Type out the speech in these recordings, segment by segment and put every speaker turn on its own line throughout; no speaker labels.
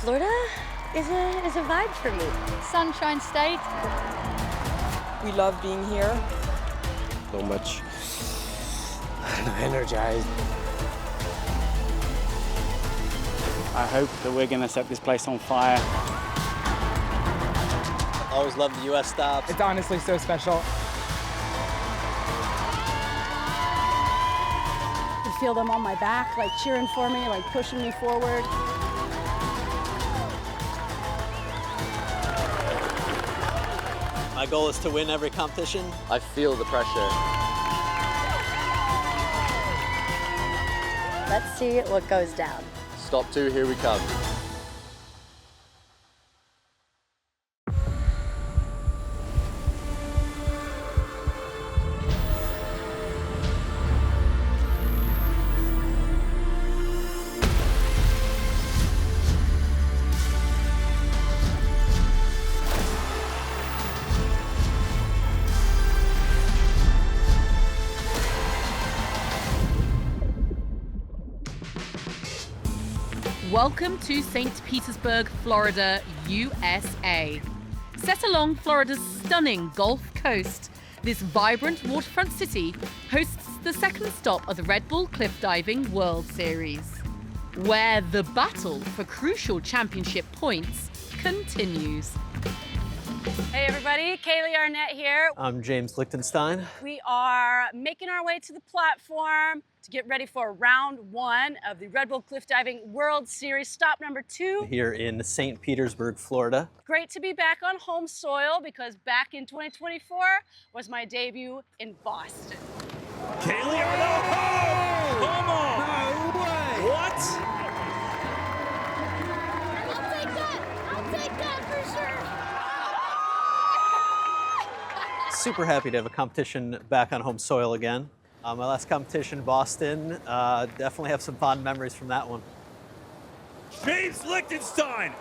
Florida is a vibe for me.
Sunshine State.
We love being here.
So much energized.
I hope that we're going to set this place on fire.
Always love the U.S. stops.
It's honestly so special.
I feel them on my back, like cheering for me, like pushing me forward.
My goal is to win every competition. I feel the pressure.
Let's see what goes down.
Stop 2, here we come.
Welcome to St. Petersburg, Florida, USA. Set along Florida's stunning Gulf Coast, this vibrant waterfront city hosts the second stop of the Red Bull Cliff Diving World Series, where the battle for crucial championship points continues.
Hey everybody, Kaylea Arnett here.
I'm James Lichtenstein.
We are making our way to the platform to get ready for round 1 of the Red Bull Cliff Diving World Series, stop number 2.
Here in St. Petersburg, Florida.
Great to be back on home soil because back in 2024 was my debut in Boston.
Kaylea Arnett! Oh, come on! No way! What?
I'll take that for sure.
Super happy to have a competition back on home soil again. My last competition, Boston, definitely have some fond memories from that one.
James Lichtenstein!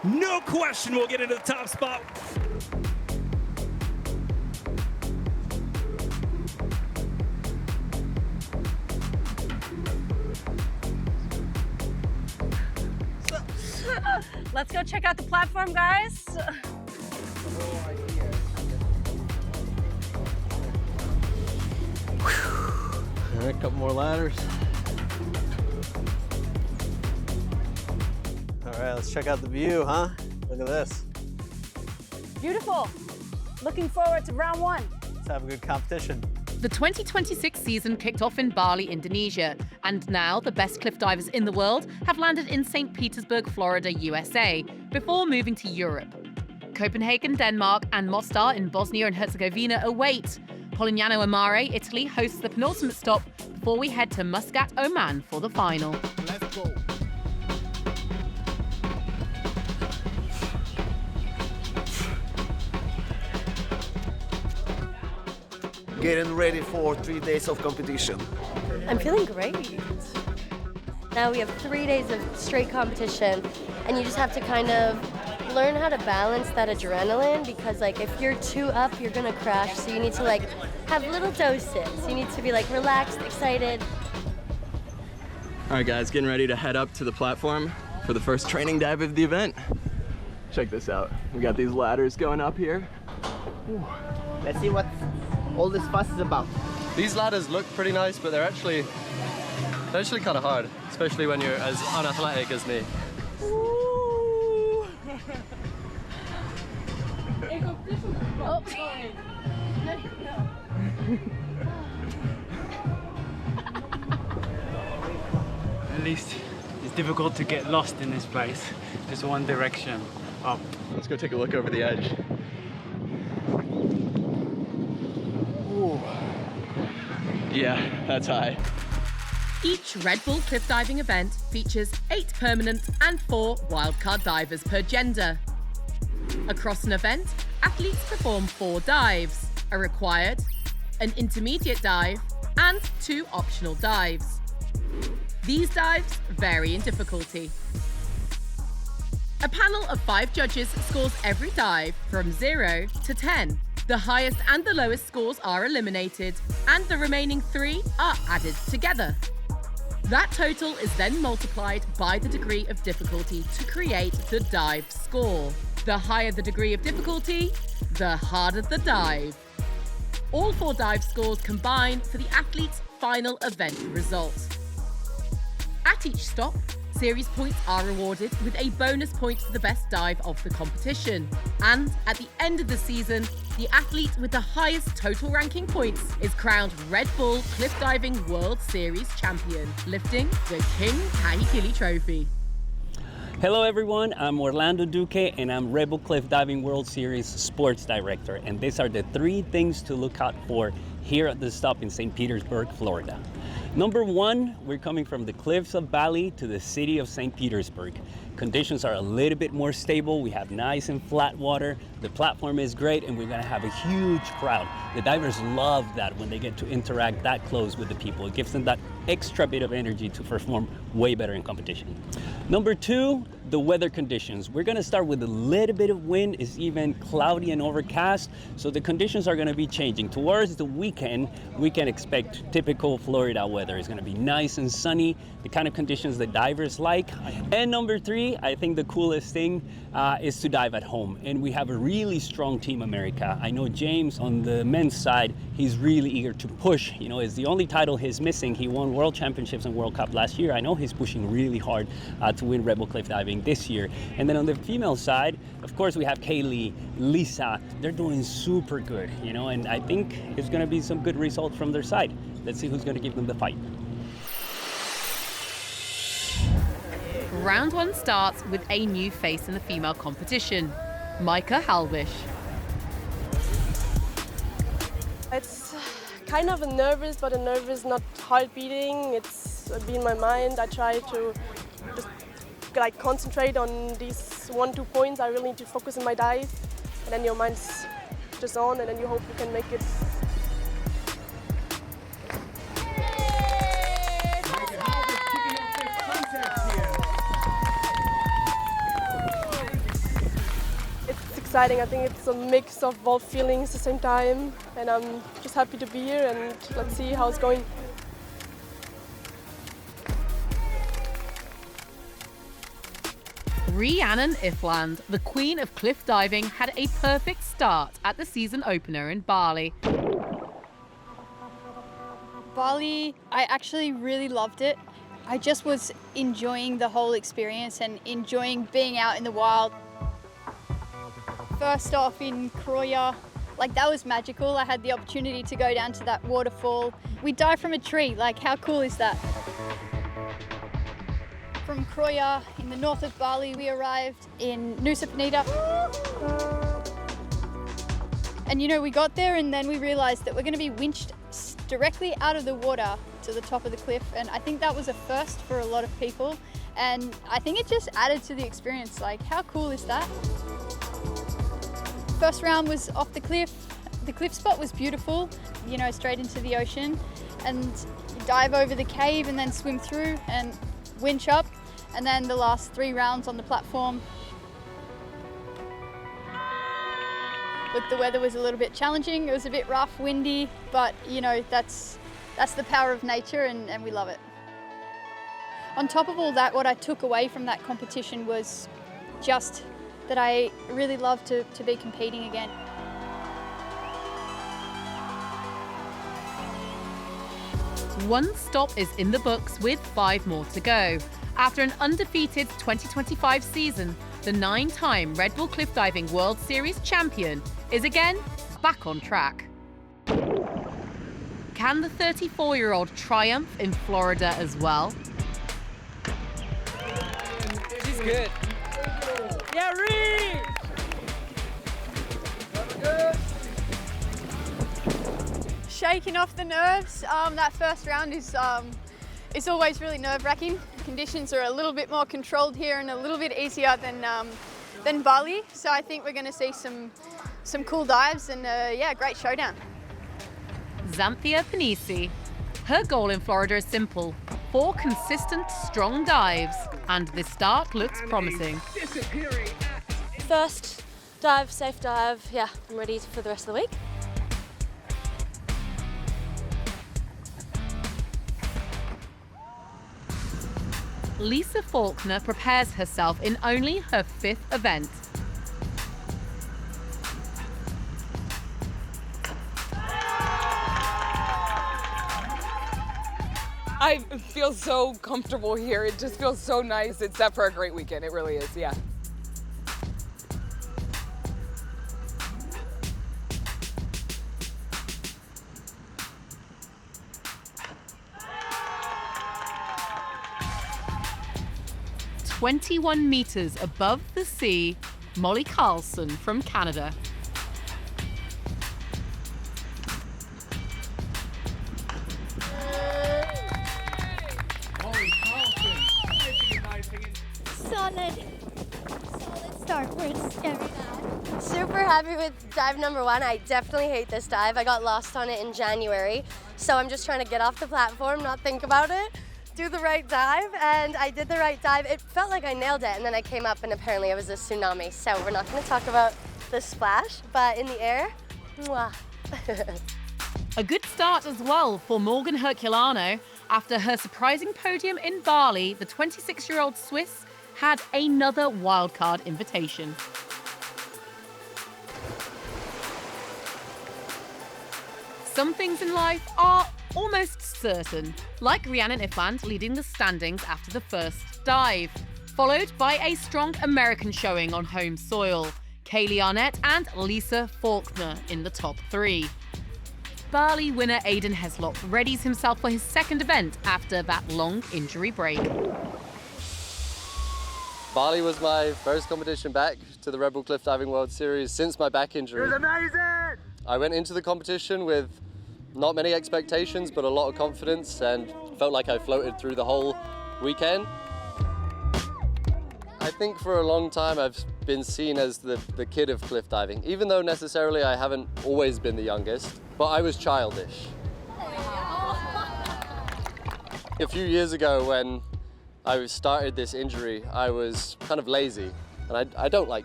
No question we'll get into the top spot.
Let's go check out the platform, guys.
All right, a couple more ladders. All right, let's check out the view, huh? Look at this.
Beautiful. Looking forward to round 1.
Let's have a good competition.
The 2026 season kicked off in Bali, Indonesia, and now the best cliff divers in the world have landed in St. Petersburg, Florida, USA, before moving to Europe. Copenhagen, Denmark, and Mostar in Bosnia and Herzegovina await. Polignano Amare, Italy, hosts the penultimate stop before we head to Muscat, Oman for the final.
Let's go. Getting ready for 3 days of competition.
I'm feeling great. Now we have 3 days of straight competition, and you just have to kind of learn how to balance that adrenaline, because like if you're too up, you're gonna crash. So you need to like have little doses. You need to be like relaxed, excited.
All right, guys, getting ready to head up to the platform for the first training dive of the event. Check this out. We got these ladders going up here.
Ooh. Let's see what all this fuss is about.
These ladders look pretty nice, but they're actually kind of hard, especially when you're as unathletic as me.
At least it's difficult to get lost in this place. Just one direction, up.
Let's go take a look over the edge. Ooh. Yeah, that's high.
Each Red Bull cliff diving event features 8 permanent and 4 wildcard divers per gender. Across an event, athletes perform 4 dives, a required, an intermediate dive, and 2 optional dives. These dives vary in difficulty. A panel of 5 judges scores every dive from 0 to 10. The highest and the lowest scores are eliminated, and the remaining 3 are added together. That total is then multiplied by the degree of difficulty to create the dive score. The higher the degree of difficulty, the harder the dive. All 4 dive scores combine for the athlete's final event result. At each stop, series points are awarded with a bonus point for the best dive of the competition. And at the end of the season, the athlete with the highest total ranking points is crowned Red Bull Cliff Diving World Series champion, lifting the King Kahikili Trophy.
Hello everyone, I'm Orlando Duque and I'm Red Bull Cliff Diving World Series Sports Director, and these are the 3 things to look out for here at the stop in St. Petersburg, Florida. Number 1, we're coming from the cliffs of Bali to the city of St. Petersburg. Conditions are a little bit more stable. We have nice and flat water. The platform is great, and we're gonna have a huge crowd. The divers love that when they get to interact that close with the people. It gives them that extra bit of energy to perform way better in competition. Number 2, the weather conditions. We're gonna start with a little bit of wind. It's even cloudy and overcast, so the conditions are gonna be changing. Towards the weekend, we can expect typical Florida weather. It's gonna be nice and sunny, the kind of conditions that divers like. And number 3, I think the coolest thing is to dive at home. And we have a really strong Team America. I know James on the men's side, he's really eager to push. You know, it's the only title he's missing. He won World Championships and World Cup last year. I know he's pushing really hard to win Red Bull Cliff Diving this year. And then on the female side, of course, we have Kaylea, Lisa. They're doing super good, you know, and I think it's gonna be some good results from their side. Let's see who's gonna give them the fight.
Round 1 starts with a new face in the female competition, Micah Halvish.
It's kind of nervous, but a nervous, not heart beating. It's in my mind. I try to just like concentrate on these 1-2 points. I really need to focus on my dive, and then your mind's just on, and then you hope you can make it. Exciting. I think it's a mix of both feelings at the same time, and I'm just happy to be here, and let's see how it's going.
Rhiannan Iffland, the queen of cliff diving, had a perfect start at the season opener in Bali.
Bali, I actually really loved it. I just was enjoying the whole experience and enjoying being out in the wild. First off in Kaylea, like that was magical. I had the opportunity to go down to that waterfall. We dived from a tree, like how cool is that? From Kaylea in the north of Bali, we arrived in Nusa Penida. And you know, we got there and then we realized that we're gonna be winched directly out of the water to the top of the cliff. And I think that was a first for a lot of people. And I think it just added to the experience. Like, how cool is that? First round was off the cliff. The cliff spot was beautiful, you know, straight into the ocean. And you dive over the cave and then swim through and winch up. And then the last 3 rounds on the platform. Look, the weather was a little bit challenging. It was a bit rough, windy, but you know, that's the power of nature and we love it. On top of all that, what I took away from that competition was just that I really love to be competing again.
One stop is in the books with 5 more to go. After an undefeated 2025 season, the 9-time Red Bull Cliff Diving World Series champion is again back on track. Can the 34-year-old triumph in Florida as well?
She's good. Yeah, Ree!
Shaking off the nerves. That first round is it's always really nerve-wracking. Conditions are a little bit more controlled here and a little bit easier than Bali. So I think we're going to see some cool dives and yeah, great showdown.
Xanthia Panisi. Her goal in Florida is simple: 4 consistent, strong dives, and this start looks promising.
First dive, safe dive. Yeah, I'm ready for the rest of the week.
Lisa Faulkner prepares herself in only her 5th event.
I feel so comfortable here. It just feels so nice. It's set for a great weekend. It really is, yeah.
"21 meters above the sea, Molly Carlson from Canada.
Solid start. We're scary now. Super happy with dive number 1. I definitely hate this dive. I got lost on it in January, so I'm just trying to get off the platform, not think about it, do the right dive, and I did the right dive. It felt like I nailed it, and then I came up and apparently it was a tsunami. So we're not going to talk about the splash, but in the air, mwah.
A good start as well for Morgan Herculano. After her surprising podium in Bali, the 26-year-old Swiss had another wildcard invitation. Some things in life are almost certain, like Rhiannan Iffland leading the standings after the first dive, followed by a strong American showing on home soil, Kaylea Arnett and Lisa Faulkner in the top 3. Bali winner Aidan Heslop readies himself for his 2nd event after that long injury break.
Bali was my first competition back to the Red Bull Cliff Diving World Series since my back injury.
It was amazing!
I went into the competition with not many expectations, but a lot of confidence, and felt like I floated through the whole weekend. I think for a long time I've been seen as the kid of cliff diving, even though necessarily I haven't always been the youngest, but I was childish. A few years ago when I started this injury, I was kind of lazy, and I don't like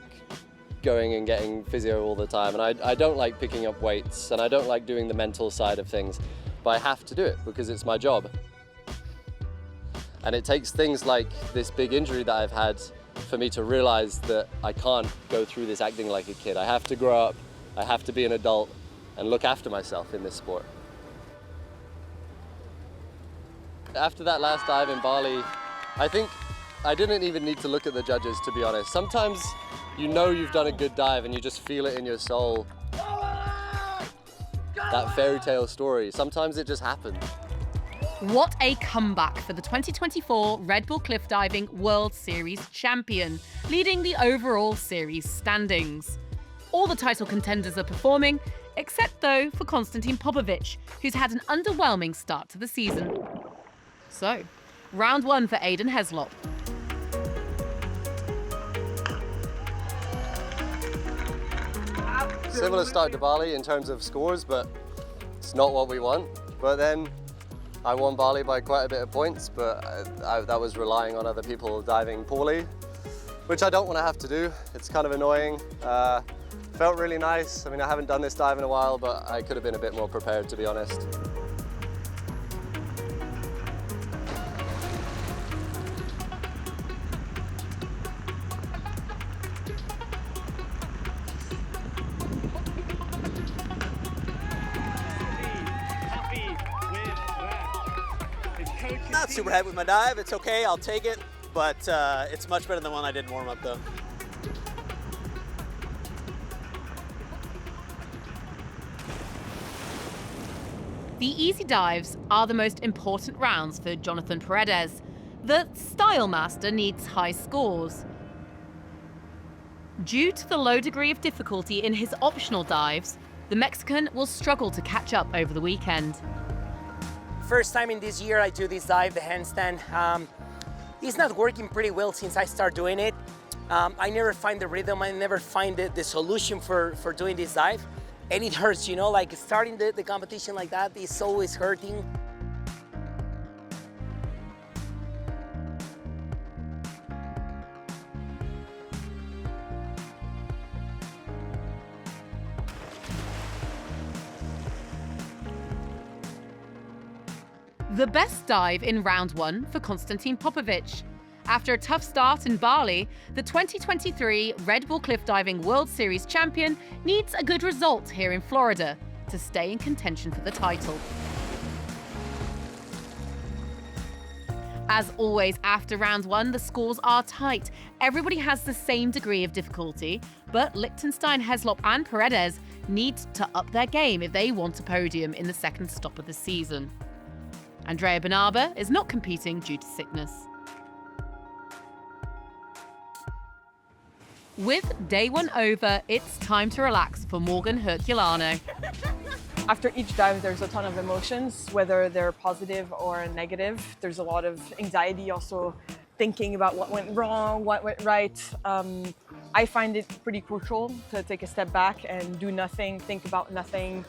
going and getting physio all the time, and I don't like picking up weights, and I don't like doing the mental side of things, but I have to do it because it's my job. And it takes things like this big injury that I've had for me to realize that I can't go through this acting like a kid. I have to grow up, I have to be an adult and look after myself in this sport. After that last dive in Bali, I think I didn't even need to look at the judges, to be honest. Sometimes you know you've done a good dive and you just feel it in your soul. That fairy tale story, sometimes it just happens.
What a comeback for the 2024 Red Bull Cliff Diving World Series champion, leading the overall series standings. All the title contenders are performing, except though for Konstantin Popovic, who's had an underwhelming start to the season. So, round 1 for Aidan Heslop.
Similar start to Bali in terms of scores, but it's not what we want. But then I won Bali by quite a bit of points, but that was relying on other people diving poorly, which I don't want to have to do. It's kind of annoying. Felt really nice. I mean, I haven't done this dive in a while, but I could have been a bit more prepared, to be honest.
Not super happy with my dive. It's okay, I'll take it, but it's much better than the one I did in warm-up though.
The easy dives are the most important rounds for Jonathan Paredes. The Style Master needs high scores. Due to the low degree of difficulty in his optional dives, the Mexican will struggle to catch up over the weekend.
First time in this year I do this dive, the handstand. It's not working pretty well since I start doing it. I never find the rhythm, I never find the solution for doing this dive. And it hurts, you know, like starting the competition like that is always hurting.
The best dive in round 1 for Konstantin Popovic. After a tough start in Bali, the 2023 Red Bull Cliff Diving World Series champion needs a good result here in Florida to stay in contention for the title. As always, after round one, the scores are tight. Everybody has the same degree of difficulty, but Lichtenstein, Heslop and Paredes need to up their game if they want a podium in the second stop of the season. Andrea Benaba is not competing due to sickness. With day one over, it's time to relax for Morgan Herculano.
After each dive, there's a ton of emotions, whether they're positive or negative. There's a lot of anxiety, also thinking about what went wrong, what went right. I find it pretty crucial to take a step back and do nothing, think about nothing,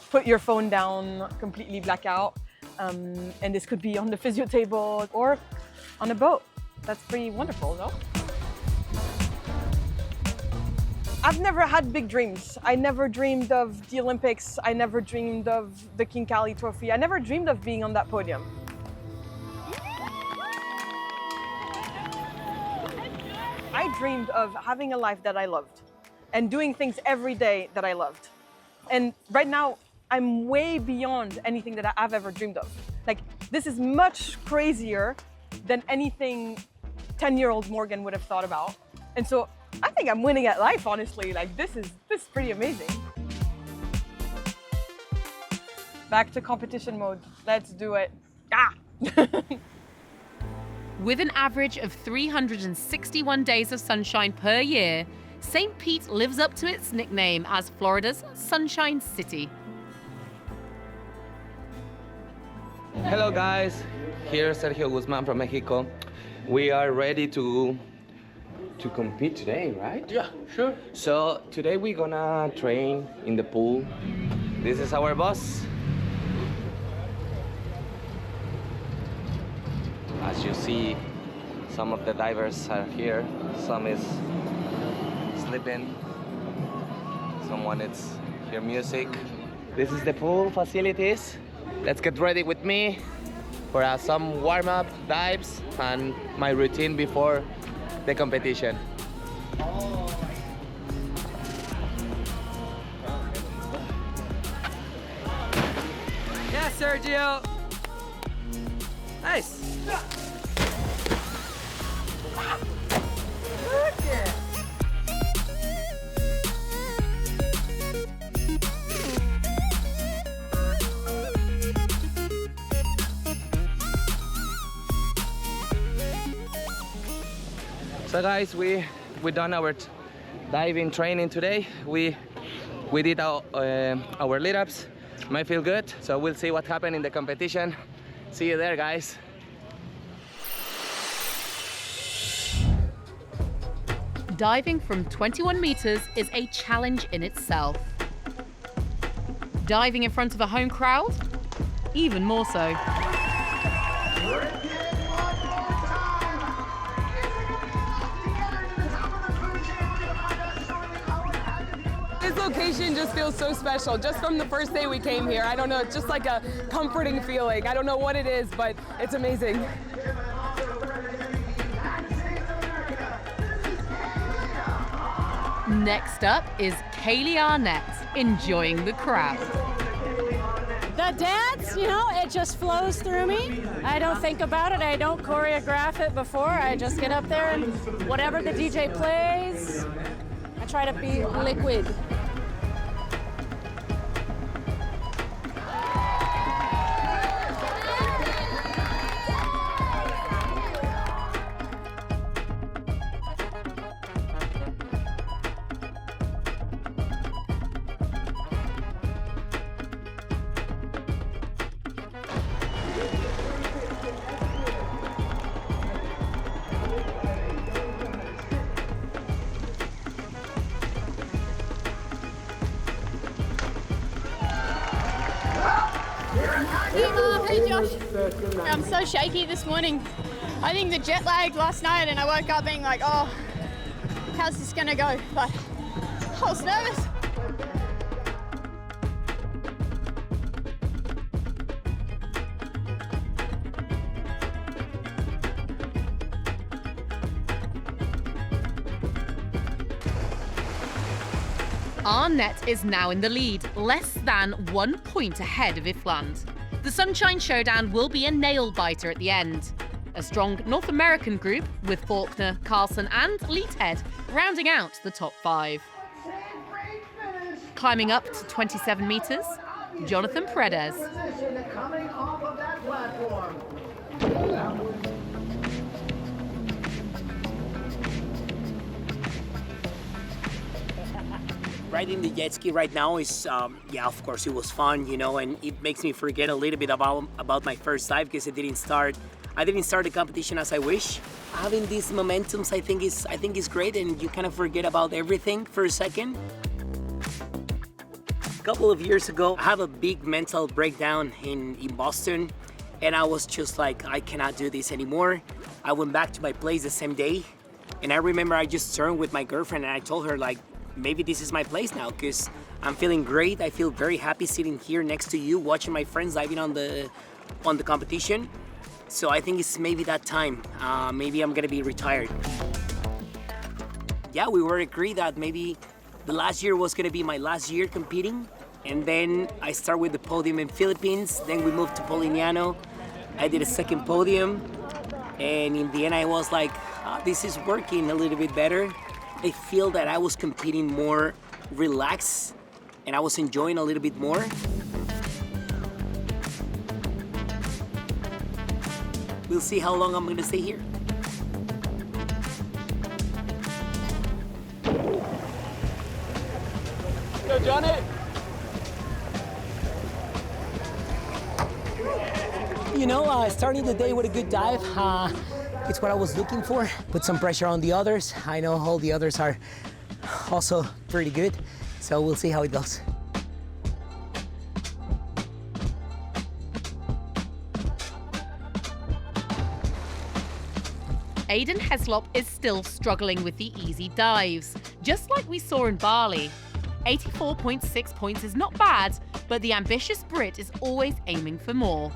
put your phone down, completely black out. And this could be on the physio table or on a boat. That's pretty wonderful, no? I've never had big dreams. I never dreamed of the Olympics. I never dreamed of the King Cali Trophy. I never dreamed of being on that podium. I dreamed of having a life that I loved and doing things every day that I loved. And right now, I'm way beyond anything that I've ever dreamed of. Like, this is much crazier than anything 10-year-old Morgan would have thought about. And so I think I'm winning at life, honestly. Like, this is pretty amazing. Back to competition mode. Let's do it. Ah!
With an average of 361 days of sunshine per year, St. Pete lives up to its nickname as Florida's Sunshine City.
Hello guys, here's Sergio Guzman from Mexico. We are ready to compete today, right? Yeah, sure. So today we're gonna train in the pool. This is our boss. As you see, some of the divers are here. Some is sleeping. Someone is hear music. This is the pool facilities. Let's get ready with me for some warm-up dives and my routine before the competition.
Yeah, Sergio. Nice.
So guys, we done our diving training today. We did our lead-ups. Might feel good, so we'll see what happened in the competition. See you there, guys.
Diving from 21 meters is a challenge in itself. Diving in front of a home crowd? Even more so.
This location just feels so special. Just from the first day we came here, I don't know, it's just like a comforting feeling. I don't know what it is, but it's amazing.
Next up is Kaylea Arnett, enjoying the crowd.
The dance, you know, it just flows through me. I don't think about it. I don't choreograph it before. I just get up there and whatever the DJ plays, I try to be liquid.
Hey Josh, I'm so shaky this morning. I think the jet lagged last night and I woke up being like, oh, how's this gonna go? But I was nervous.
Arnett is now in the lead, less than 1 point ahead of Iffland. The Sunshine Showdown will be a nail-biter at the end. A strong North American group with Faulkner, Carlson and Leathead rounding out the top 5. Climbing up to 27 metres, Jonathan Paredes.
Riding the jet ski right now is, yeah, of course it was fun, you know, and it makes me forget a little bit about my first dive because I didn't start the competition as I wish. Having these momentums, I think is great, and you kind of forget about everything for a second. A couple of years ago, I had a big mental breakdown in Boston, and I was just like, I cannot do this anymore. I went back to my place the same day, and I remember I just turned with my girlfriend and I told her, like, maybe this is my place now, because I'm feeling great. I feel very happy sitting here next to you, watching my friends diving on the competition. So I think it's maybe that time. Maybe I'm gonna be retired. Yeah, we were agreed that maybe the last year was gonna be my last year competing. And then I start with the podium in Philippines. Then we moved to Polignano. I did a second podium. And in the end, I was like, this is working a little bit better. I feel that I was competing more relaxed and I was enjoying a little bit more. We'll see how long I'm gonna stay here.
Go, Johnny!
You know, starting the day with a good dive, it's what I was looking for. Put some pressure on the others. I know all the others are also pretty good, so we'll see how it goes.
Aidan Heslop is still struggling with the easy dives, just like we saw in Bali. 84.6 points is not bad, but the ambitious Brit is always aiming for more.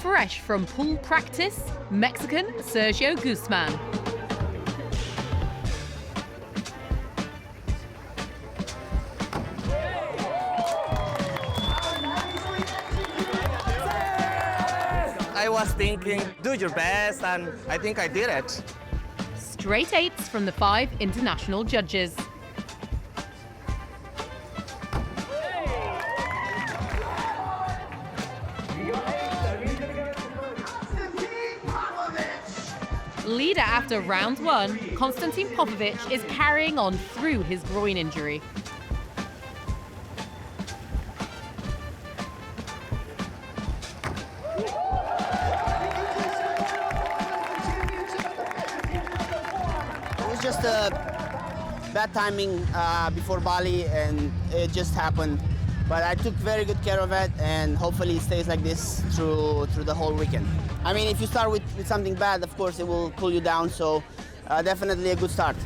Fresh from pool practice, Mexican Sergio Guzman.
I was thinking, do your best, and I think I did it.
Straight 8s from the 5 international judges. Leader after round 1, Konstantin Popovic is carrying on through his groin injury.
It was just a bad timing before Bali, and it just happened. But I took very good care of it, and hopefully it stays like this through the whole weekend. I mean, if you start with something bad, of course, it will pull you down, so definitely a good start.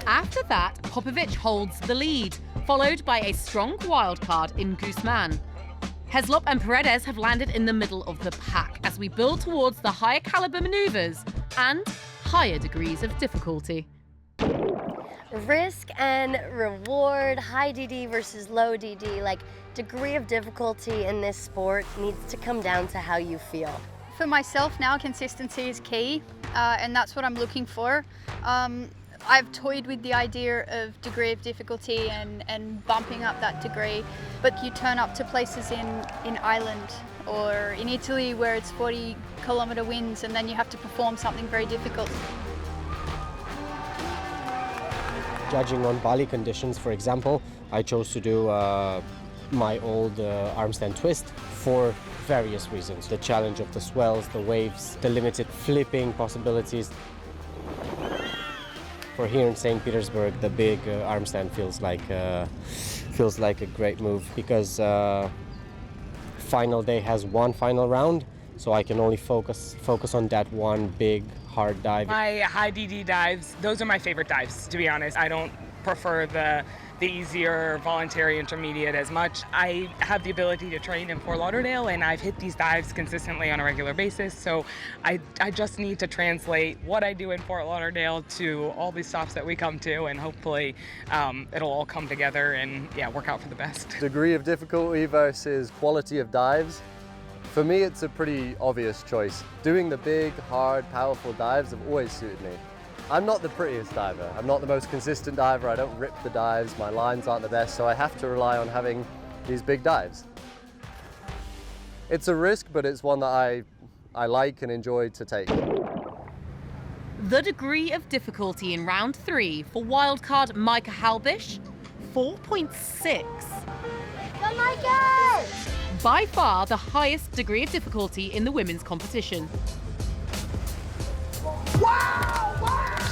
After that, Popovic holds the lead, followed by a strong wildcard in Guzman. Heslop and Paredes have landed in the middle of the pack as we build towards the higher caliber maneuvers and higher degrees of difficulty.
Risk and reward, high DD versus low DD, like degree of difficulty in this sport needs to come down to how you feel.
For myself now, consistency is key, and that's what I'm looking for. I've toyed with the idea of degree of difficulty and bumping up that degree, but you turn up to places in Ireland or in Italy where it's 40-kilometer winds, and then you have to perform something very difficult.
Judging on Bali conditions, for example, I chose to do my old arm stand twist for various reasons. The challenge of the swells, the waves, the limited flipping possibilities. For here in St. Petersburg, the big arm stand feels like a great move because final day has one final round, so I can only focus on that one big hard dive.
My high DD dives, those are my favorite dives, to be honest. I don't prefer the
the easier voluntary intermediate as much. I have the ability to train in Fort Lauderdale, and I've hit these dives consistently on a regular basis, so I just need to translate what I do in Fort Lauderdale to all these stops that we come to, and hopefully it'll all come together and work out for the best.
Degree of difficulty versus quality of dives. For me, it's a pretty obvious choice. Doing the big, hard, powerful dives have always suited me. I'm not the prettiest diver. I'm not the most consistent diver. I don't rip the dives. My lines aren't the best, so I have to rely on having these big dives. It's a risk, but it's one that I like and enjoy to take.
The degree of difficulty in round 3 for wildcard Micah Halbish, 4.6.
Go Micah!
By far the highest degree of difficulty in the women's competition.
Wow!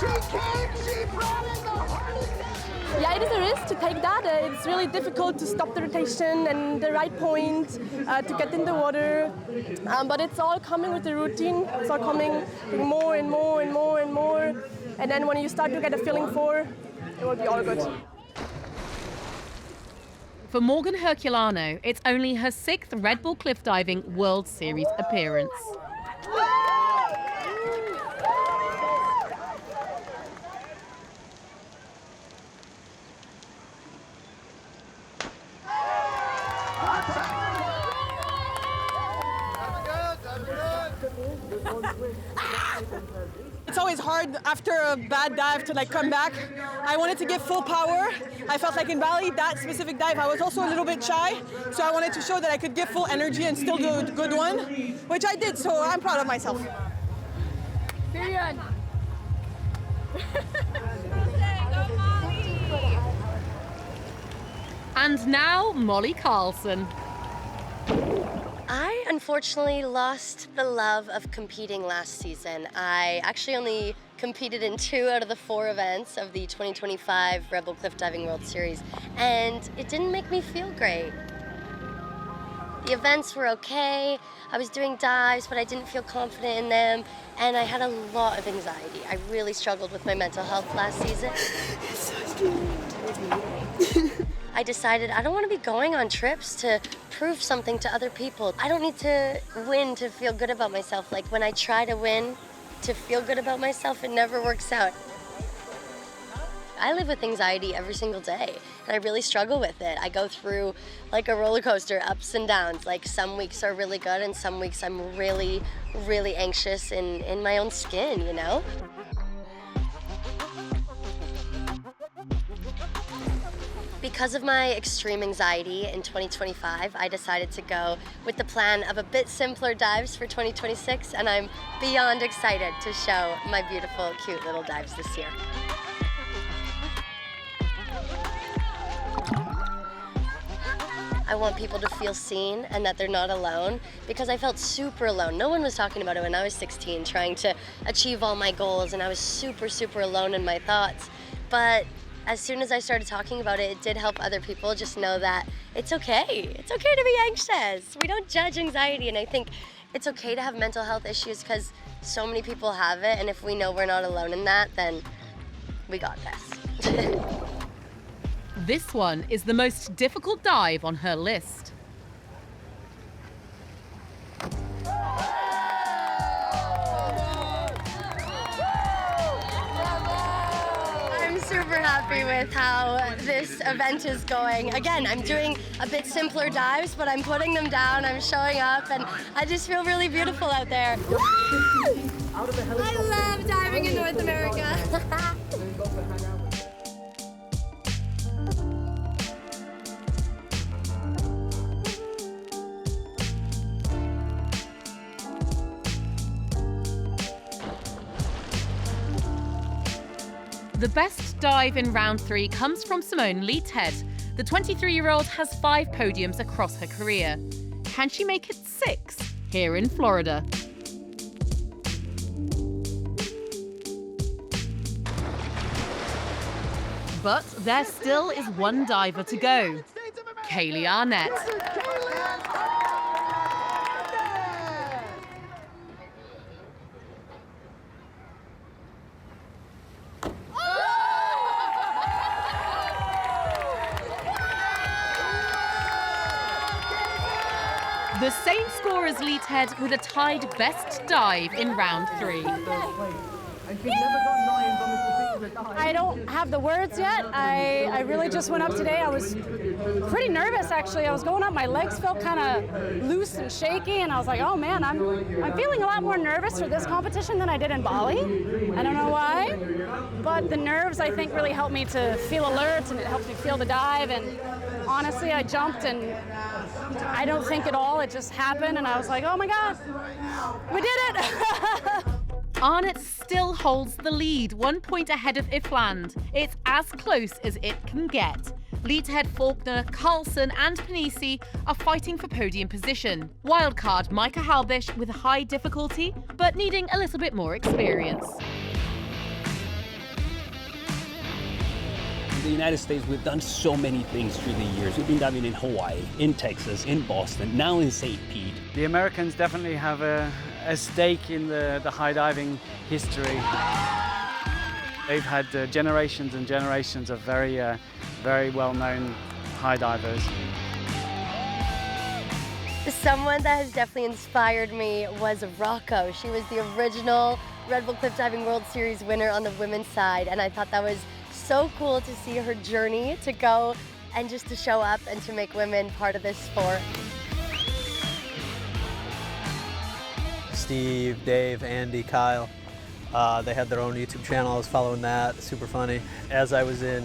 She came, she brought in the hardest.
Yeah, it is a risk to take that. It's really difficult to stop the rotation and the right point to get in the water. But it's all coming with the routine. It's all coming more and more and more and more. And then when you start to get a feeling for, it will be all good.
For Morgan Herculano, it's only her 6th Red Bull Cliff Diving World Series appearance.
It's always hard after a bad dive to come back. I wanted to give full power. I felt like in Bali, that specific dive, I was also a little bit shy. So I wanted to show that I could give full energy and still do a good one, which I did. So I'm proud of myself.
Period.
And now Molly Carlson.
I unfortunately lost the love of competing last season. I actually only competed in 2 out of the 4 events of the 2025 Red Bull Cliff Diving World Series, and it didn't make me feel great. The events were okay, I was doing dives, but I didn't feel confident in them, and I had a lot of anxiety. I really struggled with my mental health last season. It's so scary. I decided I don't want to be going on trips to prove something to other people. I don't need to win to feel good about myself. Like when I try to win to feel good about myself, it never works out. I live with anxiety every single day, and I really struggle with it. I go through like a roller coaster, ups and downs. Like some weeks are really good, and some weeks I'm really, really anxious in my own skin, you know? Because of my extreme anxiety in 2025, I decided to go with the plan of a bit simpler dives for 2026, and I'm beyond excited to show my beautiful, cute little dives this year. I want people to feel seen and that they're not alone, because I felt super alone. No one was talking about it when I was 16, trying to achieve all my goals, and I was super, super alone in my thoughts. But as soon as I started talking about it, it did help other people just know that it's okay. It's okay to be anxious. We don't judge anxiety, and I think it's okay to have mental health issues because so many people have it, and if we know we're not alone in that, then we got this.
This one is the most difficult dive on her list.
I'm super happy with how this event is going. Again, I'm doing a bit simpler dives, but I'm putting them down, I'm showing up, and I just feel really beautiful out there. I love diving in North America.
The best dive in round 3 comes from Simone Leathead. The 23-year-old has 5 podiums across her career. Can she make it 6 here in Florida? But there still is one diver to go. Kaylea Arnett. The same score as Leathead with a tied best dive in round 3.
I don't have the words yet. I really just went up today. I was pretty nervous, actually. I was going up, my legs felt kind of loose and shaky, and I was like, oh man, I'm feeling a lot more nervous for this competition than I did in Bali. I don't know why, but the nerves, I think, really helped me to feel alert, and it helped me feel the dive, and honestly, I jumped, and I don't think at all. It just happened, and I was like, oh my God, we did it!
Arnett still holds the lead, 1 point ahead of Iffland. It's as close as it can get. Leathead, Faulkner, Carlson and Panisi are fighting for podium position. Wildcard Micah Halbish with high difficulty, but needing a little bit more experience.
In the United States, we've done so many things through the years. We've been diving in Hawaii, in Texas, in Boston, now in St. Pete.
The Americans definitely have a stake in the high diving history. They've had generations and generations of very well-known high divers.
Someone that has definitely inspired me was Rocco. She was the original Red Bull Cliff Diving World Series winner on the women's side, and I thought that was so cool to see her journey to go and just to show up and to make women part of this sport.
Steve, Dave, Andy, Kyle, they had their own YouTube channel. I was following that, super funny. As I was in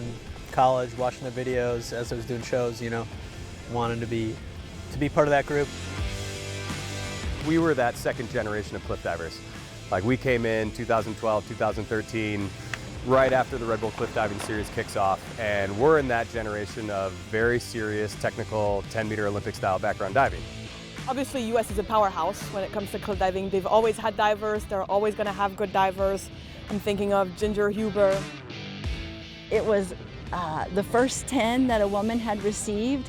college, watching the videos, as I was doing shows, you know, wanting to be part of that group.
We were that second generation of cliff divers. Like, we came in 2012, 2013, right after the Red Bull Cliff Diving Series kicks off, and we're in that generation of very serious, technical, 10-meter Olympic-style background diving.
Obviously, US is a powerhouse when it comes to cliff diving. They've always had divers. They're always going to have good divers. I'm thinking of Ginger Huber.
It was the first 10 that a woman had received.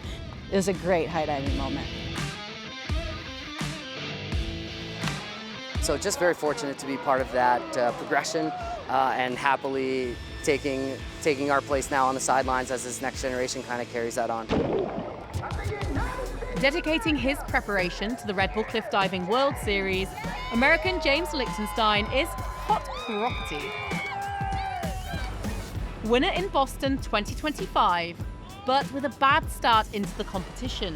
It was a great high diving moment.
So just very fortunate to be part of that progression and happily taking our place now on the sidelines as this next generation kind of carries that on.
Dedicating his preparation to the Red Bull Cliff Diving World Series, American James Lichtenstein is hot property. Winner in Boston 2025, but with a bad start into the competition.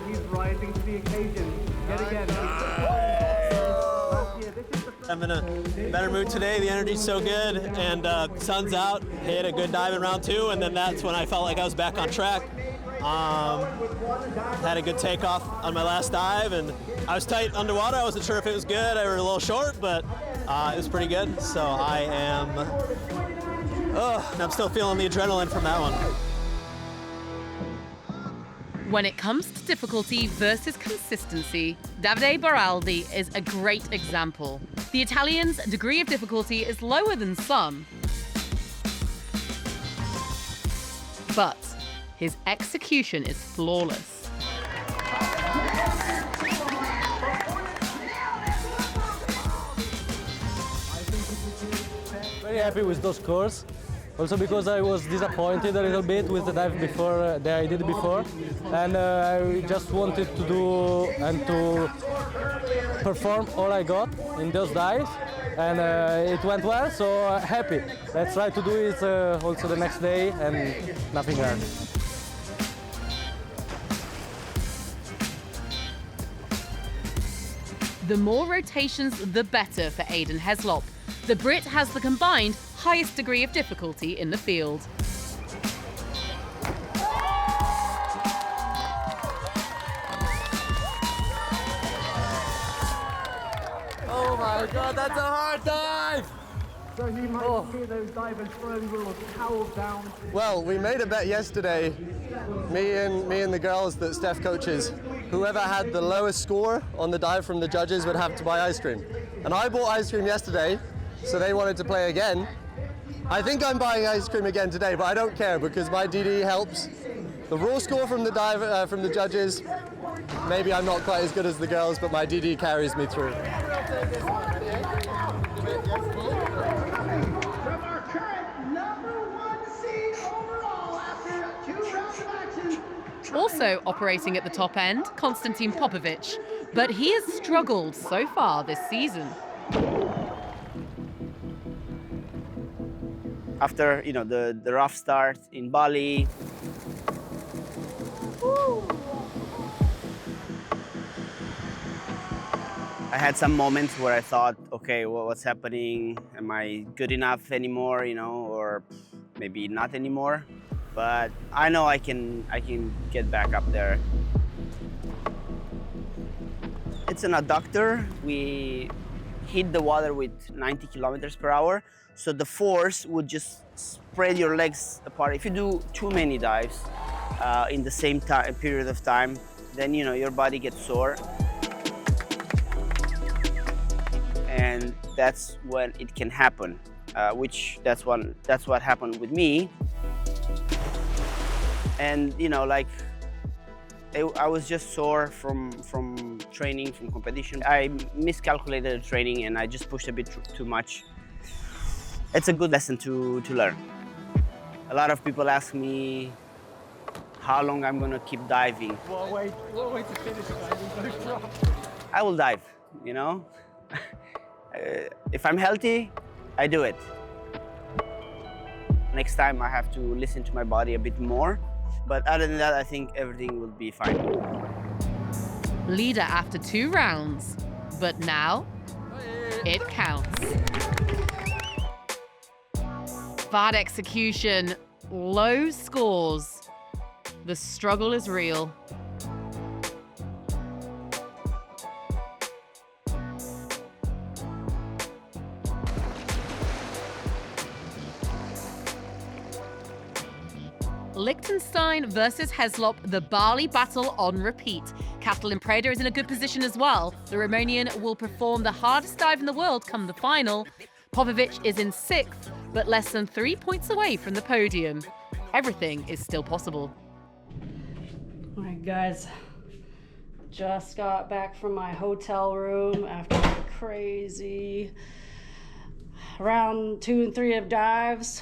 He's rising to the occasion yet again.
I'm in a better mood today. The energy's so good, and sun's out. Hit a good dive in round 2, and then that's when I felt like I was back on track. Had a good takeoff on my last dive, and I was tight underwater. I wasn't sure if it was good. I was a little short, but it was pretty good. So I'm still feeling the adrenaline from that one.
When it comes to difficulty versus consistency, Davide Baraldi is a great example. The Italian's degree of difficulty is lower than some, but his execution is flawless.
Very happy with those scores. Also because I was disappointed a little bit with the dive before that I did before, and I just wanted to do and to perform all I got in those dives, and it went well, so happy. Let's try to do it also the next day, and nothing else.
The more rotations, the better for Aidan Heslop. The Brit has the combined highest degree of difficulty in the field.
Oh my God, that's a hard dive!
So you might hear those divers throwing little towels down.
Well, we made a bet yesterday, me and the girls that Steph coaches. Whoever had the lowest score on the dive from the judges would have to buy ice cream. And I bought ice cream yesterday, so they wanted to play again. I think I'm buying ice cream again today, but I don't care because my DD helps. The raw score from the dive from the judges, maybe I'm not quite as good as the girls, but my DD carries me through.
From our current number
Also operating at the top end, Konstantin Popovic, but he has struggled so far this season.
After the rough start in Bali, I had some moments where I thought, okay, well, what's happening? Am I good enough anymore, or maybe not anymore? But I know I can get back up there. It's an adductor. We hit the water with 90 kilometers per hour, so the force would just spread your legs apart. If you do too many dives in the same period of time, then your body gets sore. And that's when it can happen, that's what happened with me. And I was just sore from training, from competition. I miscalculated the training and I just pushed a bit too much. It's a good lesson to learn. A lot of people ask me how long I'm gonna keep diving.
What way to finish diving?
I will dive, If I'm healthy, I do it. Next time I have to listen to my body a bit more. But other than that, I think everything will be fine.
Leader after 2 rounds, but now it counts. Bad execution, low scores. The struggle is real. Lichtenstein versus Heslop, the Bali battle on repeat. Katlin Preda is in a good position as well. The Romanian will perform the hardest dive in the world come the final. Popovic is in 6th, but less than 3 points away from the podium. Everything is still possible.
All right, guys. Just got back from my hotel room after a crazy round 2 and 3 of dives.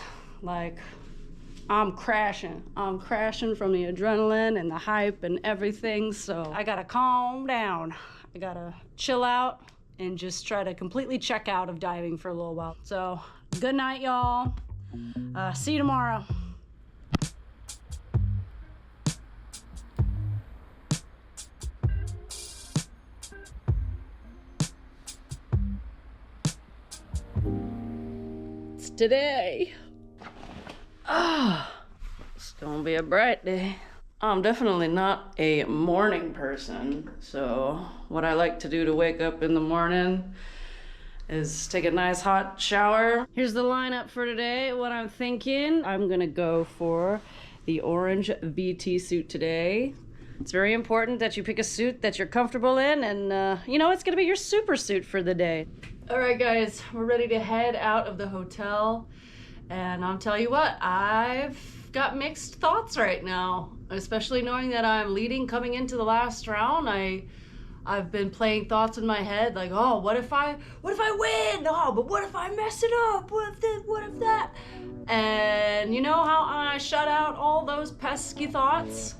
I'm crashing. I'm crashing from the adrenaline and the hype and everything. So I gotta calm down. I gotta chill out and just try to completely check out of diving for a little while. So good night, y'all. See you tomorrow. It's today. It's gonna be a bright day. I'm definitely not a morning person, so what I like to do to wake up in the morning is take a nice hot shower. Here's the lineup for today. What I'm thinking, I'm gonna go for the orange VT suit today. It's very important that you pick a suit that you're comfortable in and it's gonna be your super suit for the day. All right, guys, we're ready to head out of the hotel. And I'll tell you what, I've got mixed thoughts right now, especially knowing that I'm leading coming into the last round. I've been playing thoughts in my head like, oh, what if I win? Oh, but what if I mess it up? What if this? What if that? And you know how I shut out all those pesky thoughts?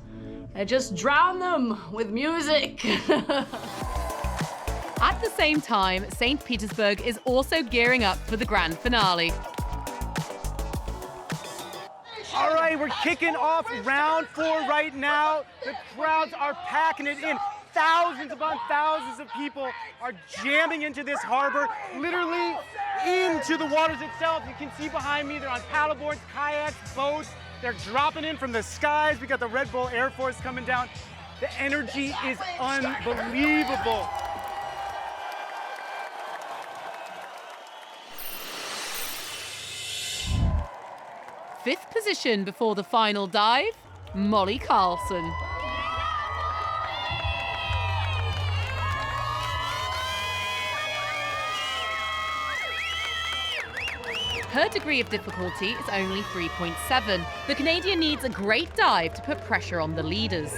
I just drown them with music.
At the same time, St. Petersburg is also gearing up for the grand finale.
All right, we're kicking off round 4 right now. The crowds are packing it in. Thousands upon thousands of people are jamming into this harbor, literally into the waters itself. You can see behind me, they're on paddleboards, kayaks, boats. They're dropping in from the skies. We got the Red Bull Air Force coming down. The energy is unbelievable.
Fifth position before the final dive, Molly Carlson. Her degree of difficulty is only 3.7. The Canadian needs a great dive to put pressure on the leaders.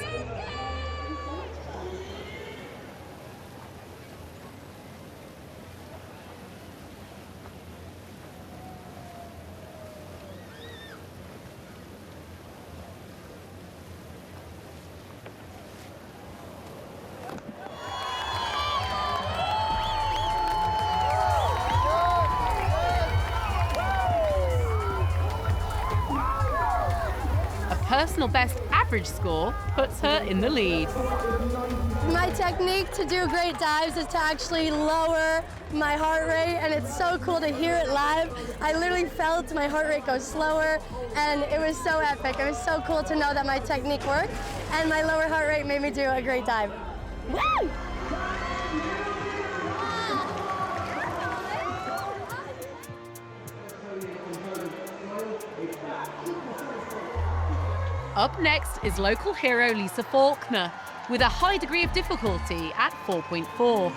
personal best average score puts her in the lead.
My technique to do great dives is to actually lower my heart rate, and it's so cool to hear it live. I literally felt my heart rate go slower, and it was so epic. It was so cool to know that my technique worked, and my lower heart rate made me do a great dive. Woo!
Up next is local hero Lisa Faulkner with a high degree of difficulty at 4.4.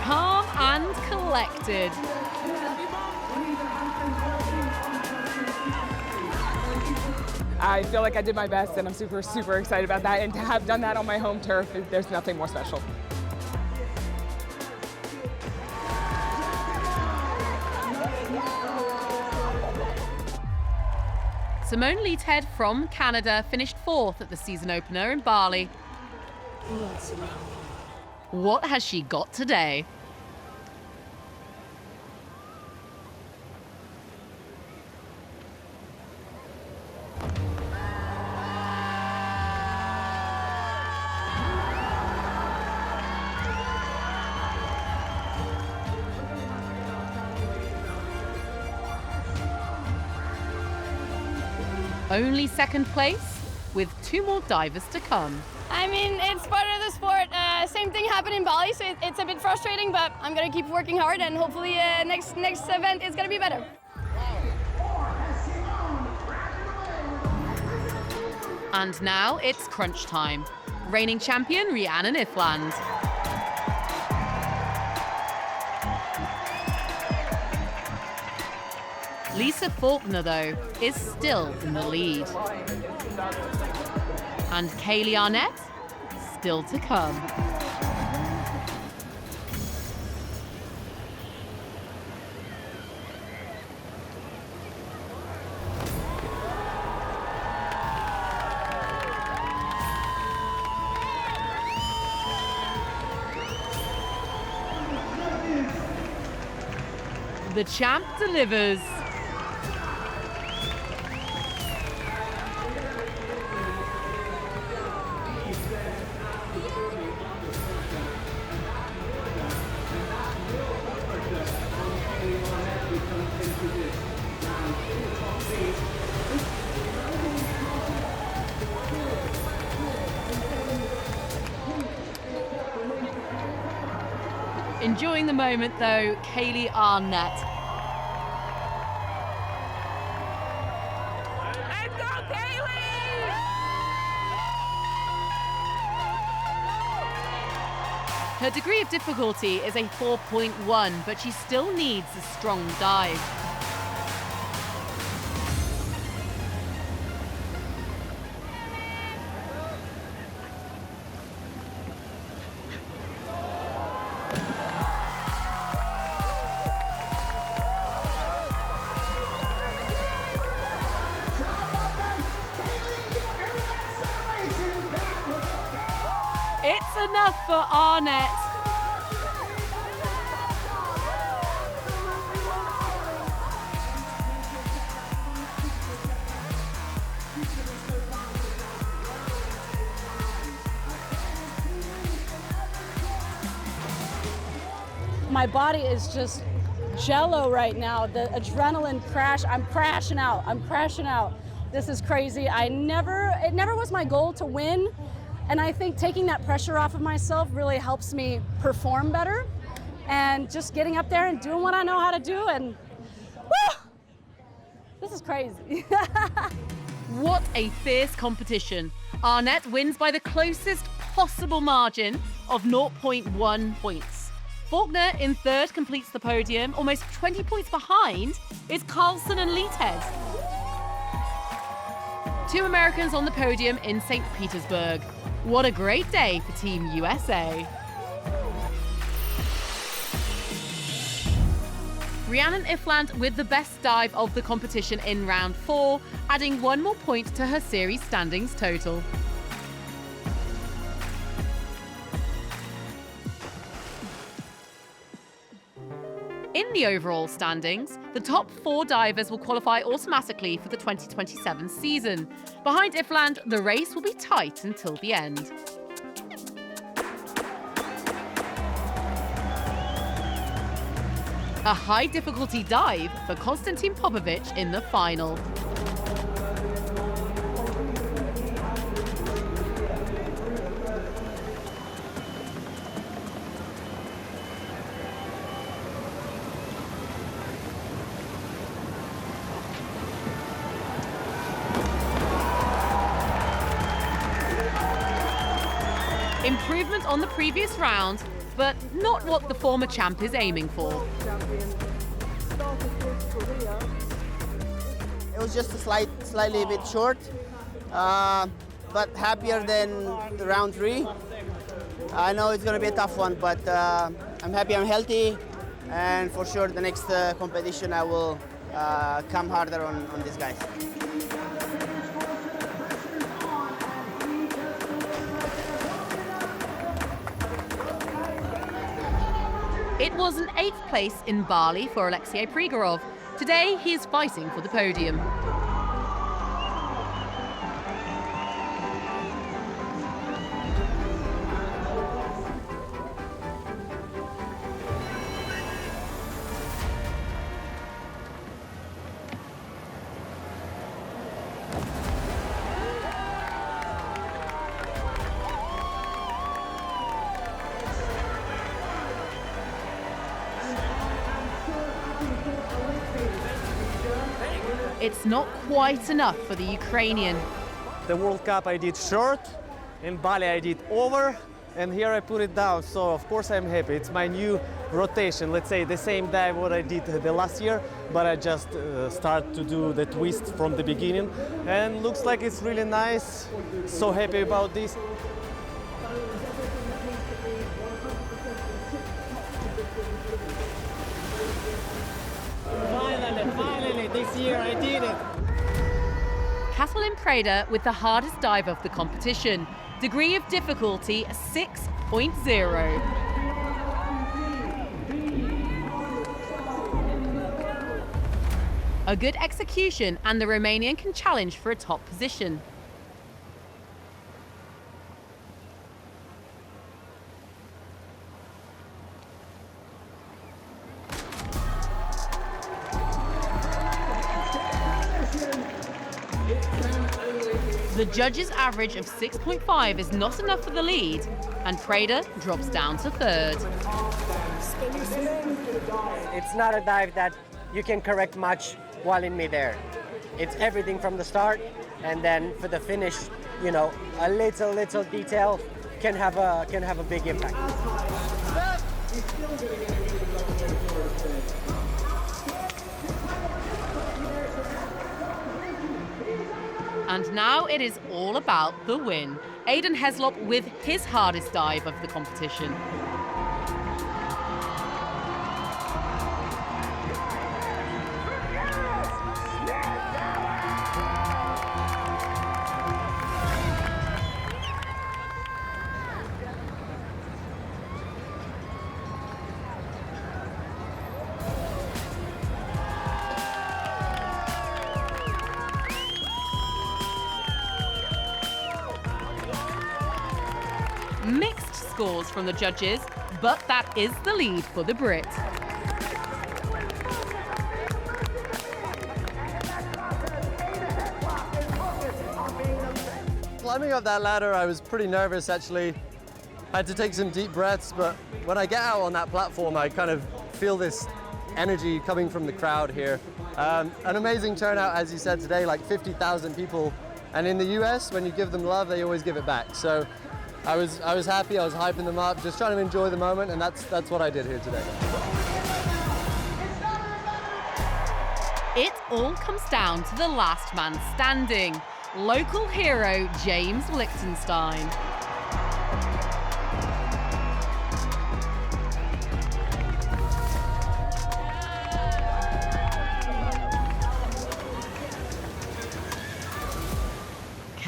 Calm and collected.
I feel like I did my best, and I'm super, super excited about that. And to have done that on my home turf, there's nothing more special.
Simone Leathead from Canada finished 4th at the season opener in Bali. What has she got today? Only 2nd place, with 2 more divers to come.
I mean, it's part of the sport. Same thing happened in Bali, so it's a bit frustrating, but I'm gonna keep working hard, and hopefully next event is gonna be better.
And now it's crunch time. Reigning champion Rhiannan Iffland. Lisa Faulkner, though, is still in the lead. And Kaylea Arnett, still to come. The champ delivers. Enjoying the moment, though, Kaylea Arnett.
Let's go, Kaylee!
Her degree of difficulty is a 4.1, but she still needs a strong dive. It's enough for Arnett.
My body is just jello right now. The adrenaline crash, I'm crashing out. This is crazy. It never was my goal to win. And I think taking that pressure off of myself really helps me perform better. And just getting up there and doing what I know how to do, and woo! This is crazy.
What a fierce competition. Arnett wins by the closest possible margin of 0.1 points. Faulkner in 3rd completes the podium. Almost 20 points behind is Carlson and Leathead. 2 Americans on the podium in St. Petersburg. What a great day for Team USA. Rhiannan Iffland with the best dive of the competition in round 4, adding 1 more point to her series standings total. In the overall standings, the top 4 divers will qualify automatically for the 2027 season. Behind Iffland, the race will be tight until the end. A high difficulty dive for Konstantin Popovic in the final. Improvement on the previous round, but not what the former champ is aiming for.
It was just slightly a bit short, but happier than round 3. I know it's going to be a tough one, but I'm happy I'm healthy, and for sure the next competition I will come harder on these guys.
It was an 8th place in Bali for Alexei Prigorov. Today, he is fighting for the podium. It's not quite enough for the Ukrainian.
The World Cup I did short, in Bali I did over, and here I put it down. So of course I'm happy. It's my new rotation. Let's say the same dive what I did the last year, but I just start to do the twist from the beginning, and looks like it's really nice. So happy about this. Finally, this year I did it.
Katalin Preda with the hardest dive of the competition. Degree of difficulty 6.0. A good execution, and the Romanian can challenge for a top position. The judges' average of 6.5 is not enough for the lead, and Preda drops down to 3rd.
It's not a dive that you can correct much while in midair. It's everything from the start, and then for the finish, you know, a little detail can have a big impact.
And now it is all about the win. Aidan Heslop with his hardest dive of the competition. Mixed scores from the judges, but that is the lead for the Brit.
Climbing up that ladder, I was pretty nervous actually. I had to take some deep breaths, but when I get out on that platform, I kind of feel this energy coming from the crowd here. An amazing turnout, as you said today, like 50,000 people. And in the US, when you give them love, they always give it back. So I was happy, I was hyping them up, just trying to enjoy the moment, and that's what I did here today.
It all comes down to the last man standing. Local hero James Lichtenstein.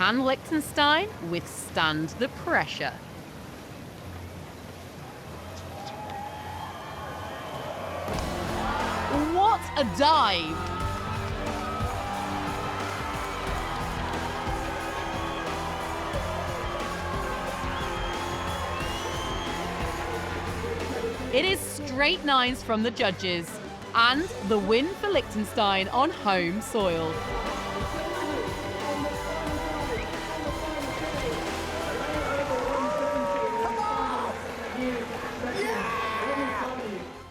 Can Lichtenstein withstand the pressure? What a dive! It is straight nines from the judges, and the win for Lichtenstein on home soil.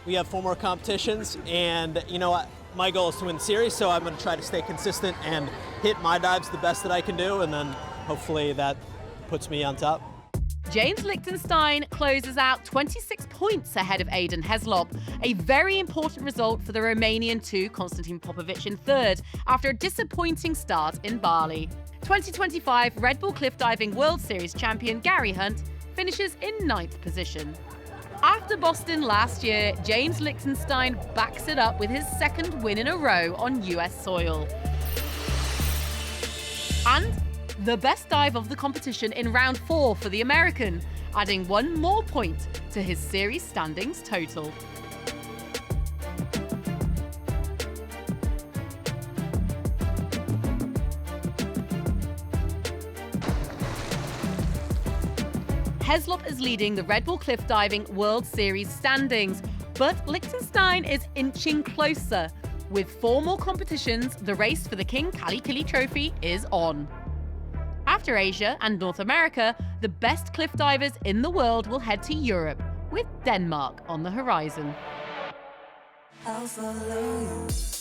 We have 4 more competitions, and you know what? My goal is to win the series, so I'm going to try to stay consistent and hit my dives the best that I can do, and then hopefully that puts me on top.
James Lichtenstein closes out 26 points ahead of Aidan Heslop, a very important result for the Romanian 2 Konstantin Popovic in third after a disappointing start in Bali. 2025 Red Bull Cliff Diving World Series champion Gary Hunt finishes in 9th position. After Boston last year, James Lichtenstein backs it up with his 2nd win in a row on US soil. And the best dive of the competition in round 4 for the American, adding 1 more point to his series standings total. Heslop is leading the Red Bull Cliff Diving World Series standings, but Lichtenstein is inching closer. With 4 more competitions, the race for the King Kalikili Trophy is on. After Asia and North America, the best cliff divers in the world will head to Europe, with Denmark on the horizon.
I'll follow you.